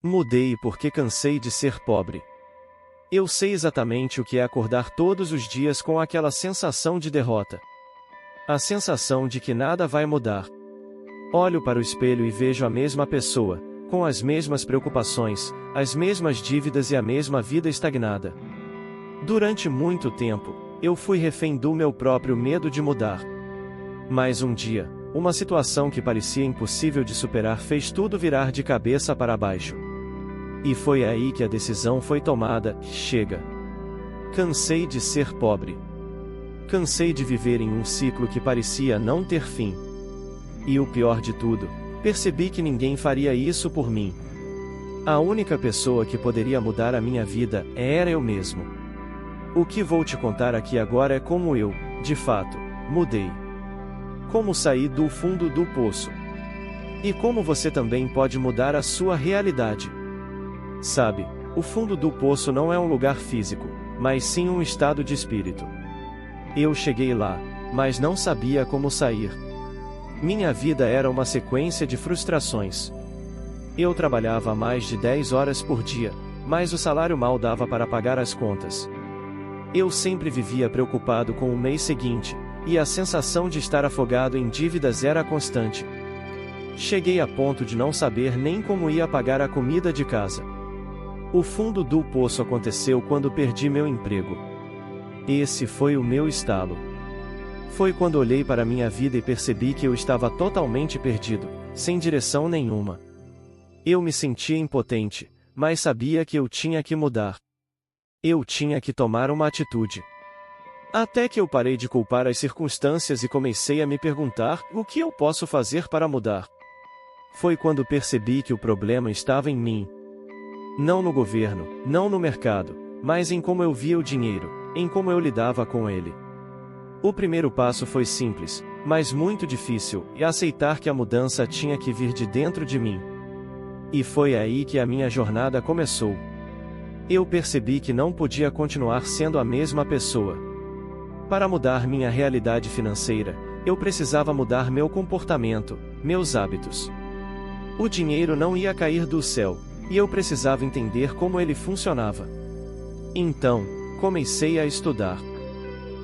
Mudei porque cansei de ser pobre. Eu sei exatamente o que é acordar todos os dias com aquela sensação de derrota. A sensação de que nada vai mudar. Olho para o espelho e vejo a mesma pessoa, com as mesmas preocupações, as mesmas dívidas e a mesma vida estagnada. Durante muito tempo, eu fui refém do meu próprio medo de mudar. Mas um dia, uma situação que parecia impossível de superar fez tudo virar de cabeça para baixo. E foi aí que a decisão foi tomada: chega. Cansei de ser pobre. Cansei de viver em um ciclo que parecia não ter fim. E o pior de tudo, percebi que ninguém faria isso por mim. A única pessoa que poderia mudar a minha vida era eu mesmo. O que vou te contar aqui agora é como eu, de fato, mudei. Como saí do fundo do poço. E como você também pode mudar a sua realidade. Sabe, o fundo do poço não é um lugar físico, mas sim um estado de espírito. Eu cheguei lá, mas não sabia como sair. Minha vida era uma sequência de frustrações. Eu trabalhava mais de 10 horas por dia, mas o salário mal dava para pagar as contas. Eu sempre vivia preocupado com o mês seguinte, e a sensação de estar afogado em dívidas era constante. Cheguei a ponto de não saber nem como ia pagar a comida de casa. O fundo do poço aconteceu quando perdi meu emprego. Esse foi o meu estalo. Foi quando olhei para minha vida e percebi que eu estava totalmente perdido, sem direção nenhuma. Eu me sentia impotente, mas sabia que eu tinha que mudar. Eu tinha que tomar uma atitude. Até que eu parei de culpar as circunstâncias e comecei a me perguntar: o que eu posso fazer para mudar? Foi quando percebi que o problema estava em mim. Não no governo, não no mercado, mas em como eu via o dinheiro, em como eu lidava com ele. O primeiro passo foi simples, mas muito difícil, e aceitar que a mudança tinha que vir de dentro de mim. E foi aí que a minha jornada começou. Eu percebi que não podia continuar sendo a mesma pessoa. Para mudar minha realidade financeira, eu precisava mudar meu comportamento, meus hábitos. O dinheiro não ia cair do céu, e eu precisava entender como ele funcionava. Então, comecei a estudar.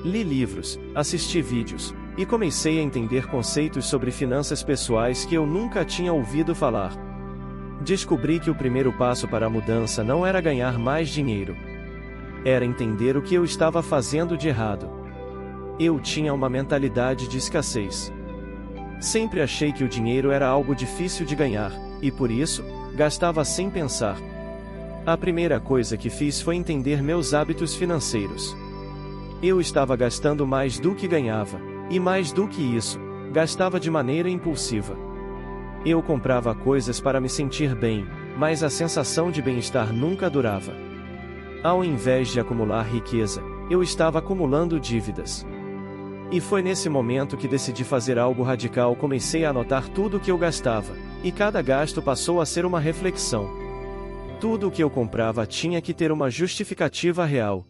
Li livros, assisti vídeos, e comecei a entender conceitos sobre finanças pessoais que eu nunca tinha ouvido falar. Descobri que o primeiro passo para a mudança não era ganhar mais dinheiro. Era entender o que eu estava fazendo de errado. Eu tinha uma mentalidade de escassez. Sempre achei que o dinheiro era algo difícil de ganhar, e por isso, gastava sem pensar. A primeira coisa que fiz foi entender meus hábitos financeiros. Eu estava gastando mais do que ganhava, e mais do que isso, gastava de maneira impulsiva. Eu comprava coisas para me sentir bem, mas a sensação de bem-estar nunca durava. Ao invés de acumular riqueza, eu estava acumulando dívidas. E foi nesse momento que decidi fazer algo radical. Comecei a anotar tudo o que eu gastava, e cada gasto passou a ser uma reflexão. Tudo o que eu comprava tinha que ter uma justificativa real.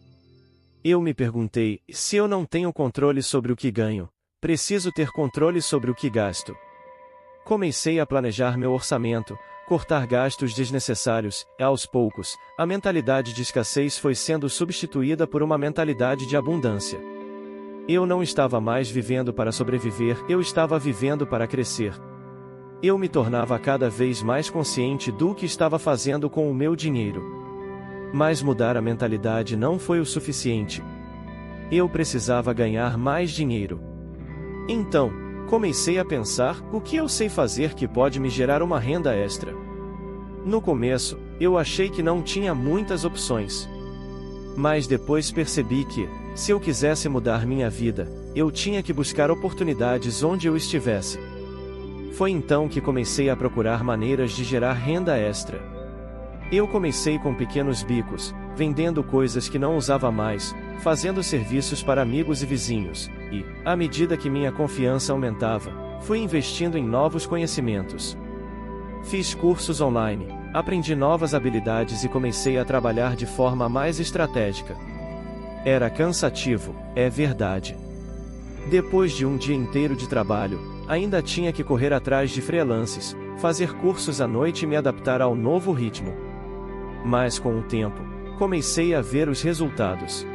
Eu me perguntei: se eu não tenho controle sobre o que ganho, preciso ter controle sobre o que gasto. Comecei a planejar meu orçamento, cortar gastos desnecessários, e aos poucos, a mentalidade de escassez foi sendo substituída por uma mentalidade de abundância. Eu não estava mais vivendo para sobreviver, eu estava vivendo para crescer. Eu me tornava cada vez mais consciente do que estava fazendo com o meu dinheiro. Mas mudar a mentalidade não foi o suficiente. Eu precisava ganhar mais dinheiro. Então, comecei a pensar: o que eu sei fazer que pode me gerar uma renda extra? No começo, eu achei que não tinha muitas opções. Mas depois percebi que, se eu quisesse mudar minha vida, eu tinha que buscar oportunidades onde eu estivesse. Foi então que comecei a procurar maneiras de gerar renda extra. Eu comecei com pequenos bicos, vendendo coisas que não usava mais, fazendo serviços para amigos e vizinhos, e, à medida que minha confiança aumentava, fui investindo em novos conhecimentos. Fiz cursos online, aprendi novas habilidades e comecei a trabalhar de forma mais estratégica. Era cansativo, é verdade. Depois de um dia inteiro de trabalho, ainda tinha que correr atrás de freelances, fazer cursos à noite e me adaptar ao novo ritmo. Mas com o tempo, comecei a ver os resultados.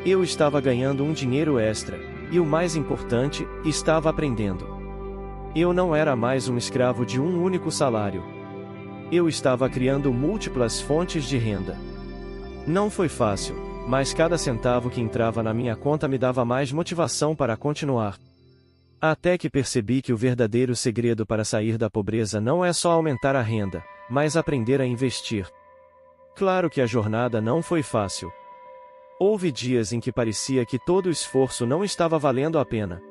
Eu estava ganhando um dinheiro extra, e o mais importante, estava aprendendo. Eu não era mais um escravo de um único salário. Eu estava criando múltiplas fontes de renda. Não foi fácil, mas cada centavo que entrava na minha conta me dava mais motivação para continuar. Até que percebi que o verdadeiro segredo para sair da pobreza não é só aumentar a renda, mas aprender a investir. Claro que a jornada não foi fácil. Houve dias em que parecia que todo o esforço não estava valendo a pena.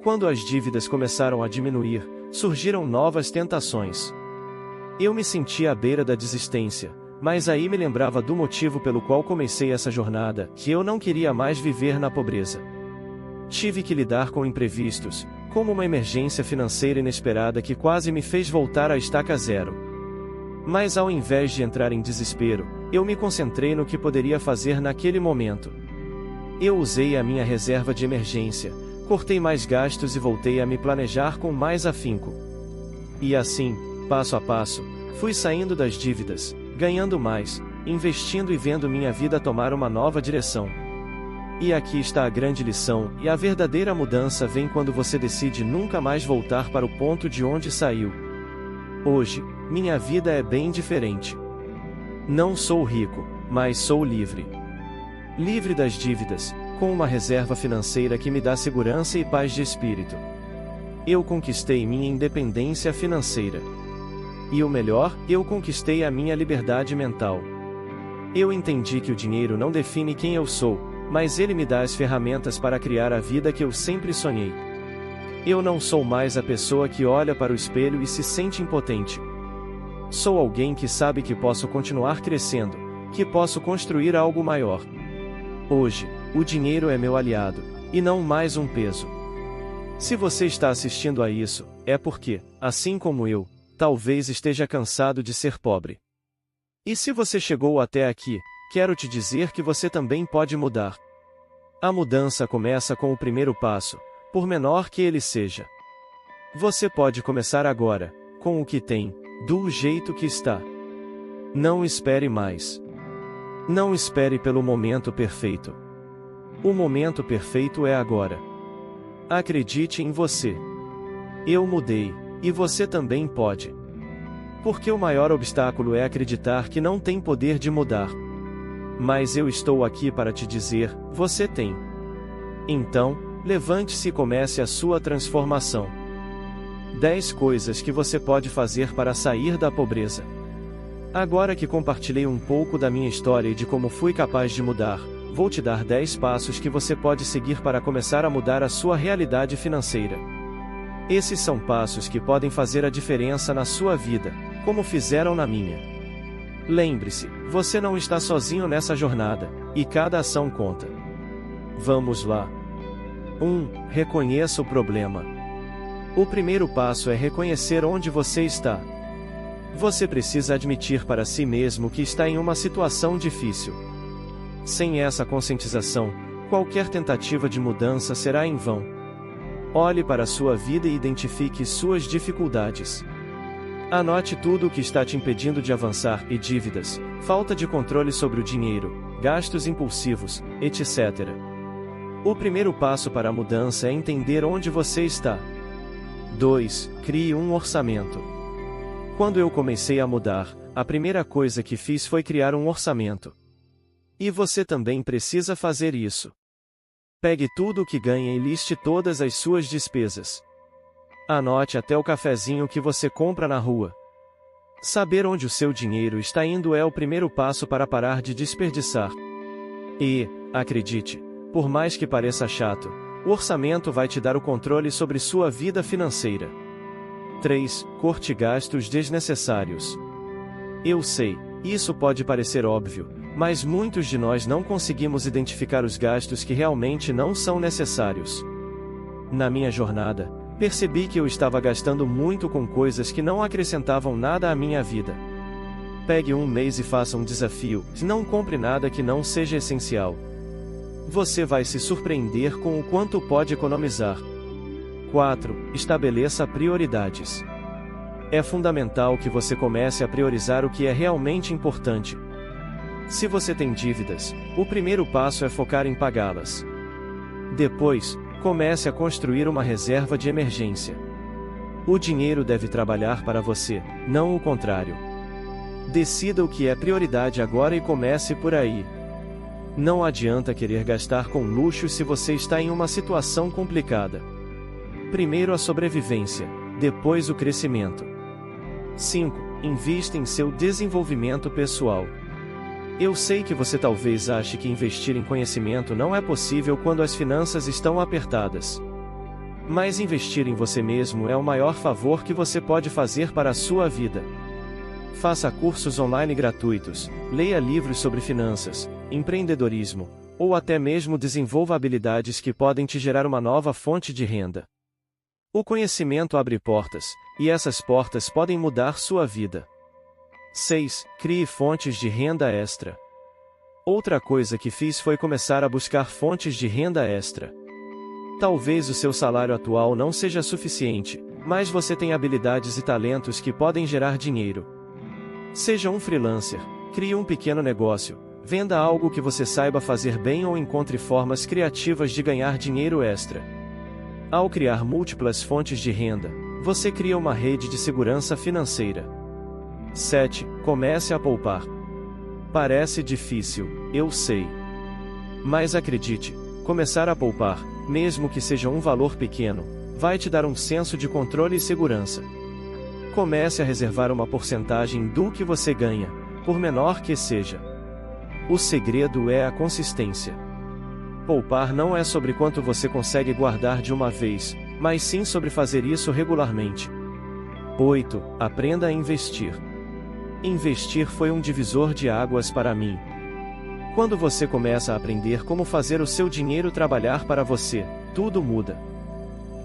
Quando as dívidas começaram a diminuir, surgiram novas tentações. Eu me sentia à beira da desistência, mas aí me lembrava do motivo pelo qual comecei essa jornada, que eu não queria mais viver na pobreza. Tive que lidar com imprevistos, como uma emergência financeira inesperada que quase me fez voltar à estaca zero. Mas ao invés de entrar em desespero, eu me concentrei no que poderia fazer naquele momento. Eu usei a minha reserva de emergência, cortei mais gastos e voltei a me planejar com mais afinco. E assim, passo a passo, fui saindo das dívidas, ganhando mais, investindo e vendo minha vida tomar uma nova direção. E aqui está a grande lição, e a verdadeira mudança vem quando você decide nunca mais voltar para o ponto de onde saiu. Hoje, minha vida é bem diferente. Não sou rico, mas sou livre. Livre das dívidas, com uma reserva financeira que me dá segurança e paz de espírito. Eu conquistei minha independência financeira. E o melhor, eu conquistei a minha liberdade mental. Eu entendi que o dinheiro não define quem eu sou, mas ele me dá as ferramentas para criar a vida que eu sempre sonhei. Eu não sou mais a pessoa que olha para o espelho e se sente impotente. Sou alguém que sabe que posso continuar crescendo, que posso construir algo maior. Hoje, o dinheiro é meu aliado, e não mais um peso. Se você está assistindo a isso, é porque, assim como eu, talvez esteja cansado de ser pobre. E se você chegou até aqui, quero te dizer que você também pode mudar. A mudança começa com o primeiro passo, por menor que ele seja. Você pode começar agora, com o que tem, do jeito que está. Não espere mais. Não espere pelo momento perfeito. O momento perfeito é agora. Acredite em você. Eu mudei, e você também pode. Porque o maior obstáculo é acreditar que não tem poder de mudar. Mas eu estou aqui para te dizer, você tem. Então, levante-se e comece a sua transformação. 10 coisas que você pode fazer para sair da pobreza. Agora que compartilhei um pouco da minha história e de como fui capaz de mudar, vou te dar 10 passos que você pode seguir para começar a mudar a sua realidade financeira. Esses são passos que podem fazer a diferença na sua vida, como fizeram na minha. Lembre-se, você não está sozinho nessa jornada, e cada ação conta. Vamos lá. 1. Reconheça o problema. O primeiro passo é reconhecer onde você está. Você precisa admitir para si mesmo que está em uma situação difícil. Sem essa conscientização, qualquer tentativa de mudança será em vão. Olhe para a sua vida e identifique suas dificuldades. Anote tudo o que está te impedindo de avançar, e dívidas, falta de controle sobre o dinheiro, gastos impulsivos, etc. O primeiro passo para a mudança é entender onde você está. 2. Crie um orçamento. Quando eu comecei a mudar, a primeira coisa que fiz foi criar um orçamento. E você também precisa fazer isso. Pegue tudo o que ganha e liste todas as suas despesas. Anote até o cafezinho que você compra na rua. Saber onde o seu dinheiro está indo é o primeiro passo para parar de desperdiçar. E, acredite, por mais que pareça chato, o orçamento vai te dar o controle sobre sua vida financeira. 3. Corte gastos desnecessários. Eu sei, isso pode parecer óbvio, mas muitos de nós não conseguimos identificar os gastos que realmente não são necessários. Na minha jornada, percebi que eu estava gastando muito com coisas que não acrescentavam nada à minha vida. Pegue um mês e faça um desafio, não compre nada que não seja essencial. Você vai se surpreender com o quanto pode economizar. 4. Estabeleça prioridades. É fundamental que você comece a priorizar o que é realmente importante. Se você tem dívidas, o primeiro passo é focar em pagá-las. Depois, comece a construir uma reserva de emergência. O dinheiro deve trabalhar para você, não o contrário. Decida o que é prioridade agora e comece por aí. Não adianta querer gastar com luxo se você está em uma situação complicada. Primeiro a sobrevivência, depois o crescimento. 5. Invista em seu desenvolvimento pessoal. Eu sei que você talvez ache que investir em conhecimento não é possível quando as finanças estão apertadas. Mas investir em você mesmo é o maior favor que você pode fazer para a sua vida. Faça cursos online gratuitos, leia livros sobre finanças, empreendedorismo, ou até mesmo desenvolva habilidades que podem te gerar uma nova fonte de renda. O conhecimento abre portas, e essas portas podem mudar sua vida. 6. Crie fontes de renda extra. Outra coisa que fiz foi começar a buscar fontes de renda extra. Talvez o seu salário atual não seja suficiente, mas você tem habilidades e talentos que podem gerar dinheiro. Seja um freelancer, crie um pequeno negócio, venda algo que você saiba fazer bem ou encontre formas criativas de ganhar dinheiro extra. Ao criar múltiplas fontes de renda, você cria uma rede de segurança financeira. 7. Comece a poupar. Parece difícil, eu sei. Mas acredite, começar a poupar, mesmo que seja um valor pequeno, vai te dar um senso de controle e segurança. Comece a reservar uma porcentagem do que você ganha, por menor que seja. O segredo é a consistência. Poupar não é sobre quanto você consegue guardar de uma vez, mas sim sobre fazer isso regularmente. 8. Aprenda a investir. Investir foi um divisor de águas para mim. Quando você começa a aprender como fazer o seu dinheiro trabalhar para você, tudo muda.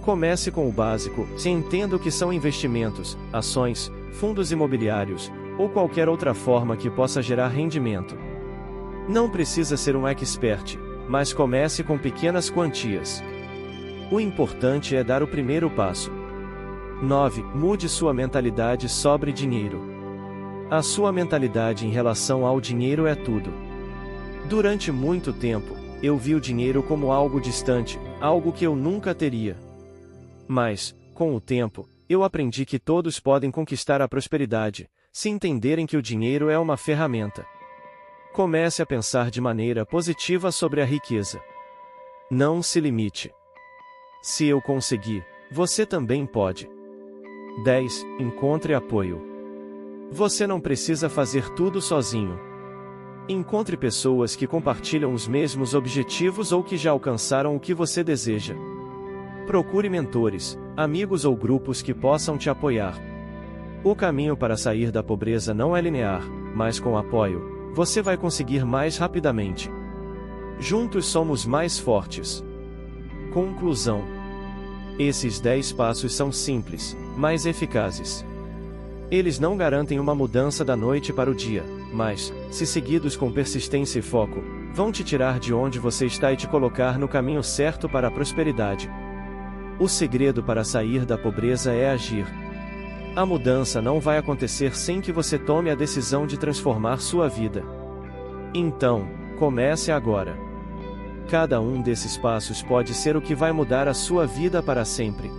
Comece com o básico, se entenda o que são investimentos, ações, fundos imobiliários, ou qualquer outra forma que possa gerar rendimento. Não precisa ser um expert, mas comece com pequenas quantias. O importante é dar o primeiro passo. 9. Mude sua mentalidade sobre dinheiro. A sua mentalidade em relação ao dinheiro é tudo. Durante muito tempo, eu vi o dinheiro como algo distante, algo que eu nunca teria. Mas, com o tempo, eu aprendi que todos podem conquistar a prosperidade, se entenderem que o dinheiro é uma ferramenta. Comece a pensar de maneira positiva sobre a riqueza. Não se limite. Se eu conseguir, você também pode. 10. Encontre apoio. Você não precisa fazer tudo sozinho. Encontre pessoas que compartilham os mesmos objetivos ou que já alcançaram o que você deseja. Procure mentores, amigos ou grupos que possam te apoiar. O caminho para sair da pobreza não é linear, mas com apoio, você vai conseguir mais rapidamente. Juntos somos mais fortes. Conclusão. Esses 10 passos são simples, mas eficazes. Eles não garantem uma mudança da noite para o dia, mas, se seguidos com persistência e foco, vão te tirar de onde você está e te colocar no caminho certo para a prosperidade. O segredo para sair da pobreza é agir. A mudança não vai acontecer sem que você tome a decisão de transformar sua vida. Então, comece agora. Cada um desses passos pode ser o que vai mudar a sua vida para sempre.